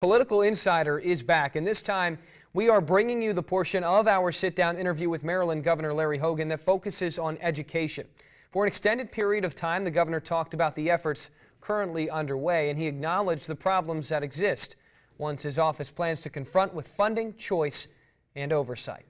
Political Insider is back, and this time we are bringing you the portion of our sit-down interview with Maryland Governor Larry Hogan that focuses on education. For an extended period of time, the governor talked about the efforts currently underway, and he acknowledged the problems that exist, ones his office plans to confront with funding, choice, and oversight.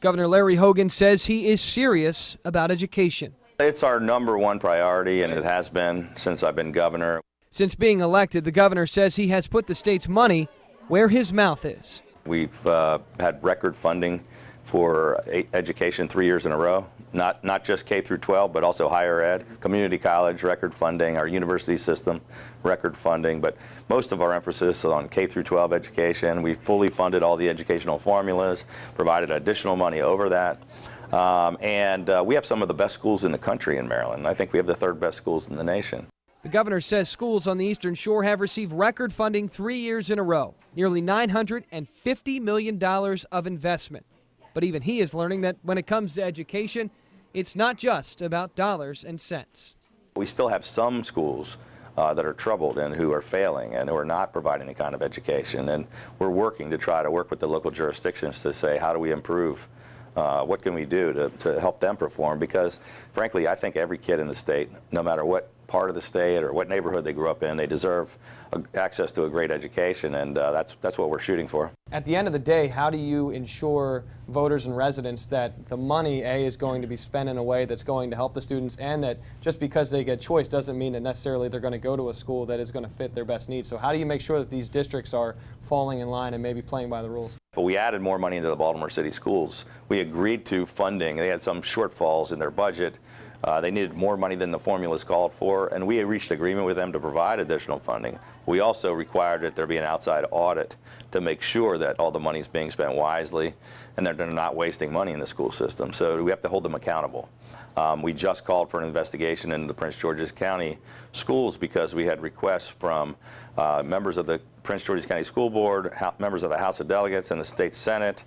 Governor Larry Hogan says he is serious about education. It's our #1 priority, and it has been since I've been governor. Since being elected, the governor says he has put the state's money where his mouth is. We've had record funding for education 3 years in a row, not just K through 12, but also higher ed, community college, record funding, our university system, record funding, but most of our emphasis is on K through 12 education. We fully funded all the educational formulas, provided additional money over that. We have some of the best schools in the country in Maryland. I think we have the 3rd best schools in the nation. The governor says schools on the Eastern Shore have received record funding 3 years in a row, nearly $950 million of investment. But even he is learning that when it comes to education, it's not just about dollars and cents. We still have some schools that are troubled and who are failing and who are not providing any kind of education. And we're working to try to work with the local jurisdictions to say, how do we improve? What can we do to help them perform? Because, frankly, I think every kid in the state, no matter what part of the state or what neighborhood they grew up in, they deserve access to a great education, and that's what we're shooting for. At the end of the day, how do you ensure voters and residents that the money, A, is going to be spent in a way that's going to help the students, and that just because they get choice doesn't mean that necessarily they're going to go to a school that is going to fit their best needs? So how do you make sure that these districts are falling in line and maybe playing by the rules? But we added more money into the Baltimore City schools. We agreed to funding. They had some shortfalls in their budget. They needed more money than the formulas called for, and we reached agreement with them to provide additional funding. We also required that there be an outside audit to make sure that all the money is being spent wisely and that they're not wasting money in the school system. So we have to hold them accountable. We just called for an investigation into the Prince George's County schools because we had requests from members of the Prince George's County School Board, members of the House of Delegates and the State Senate,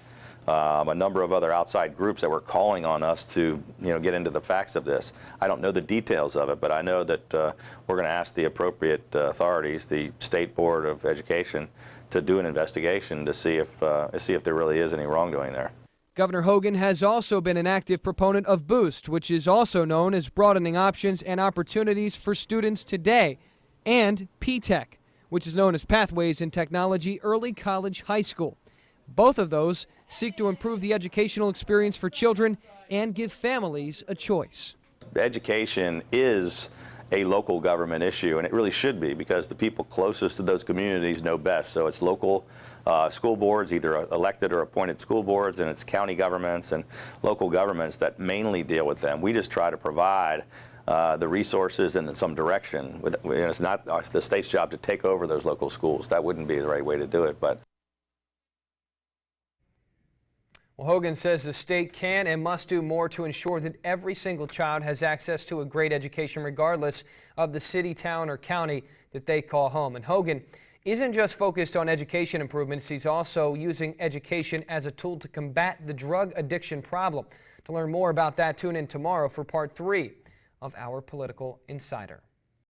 a number of other outside groups that were calling on us to, get into the facts of this. I don't know the details of it, but I know that we're going to ask the appropriate authorities, the State Board of Education, to do an investigation to see if there really is any wrongdoing there. Governor Hogan has also been an active proponent of Boost, which is also known as broadening options and opportunities for students today, and P-Tech, which is known as Pathways in Technology Early College High School. Both of those seek to improve the educational experience for children and give families a choice. Education is a local government issue, and it really should be, because the people closest to those communities know best. So it's local school boards, either elected or appointed school boards, and it's county governments and local governments that mainly deal with them. We just try to provide the resources and some direction. It's not the state's job to take over those local schools. That wouldn't be the right way to do it. But well, Hogan says the state can and must do more to ensure that every single child has access to a great education, regardless of the city, town, or county that they call home. And Hogan isn't just focused on education improvements. He's also using education as a tool to combat the drug addiction problem. To learn more about that, tune in tomorrow for part 3 of our Political Insider.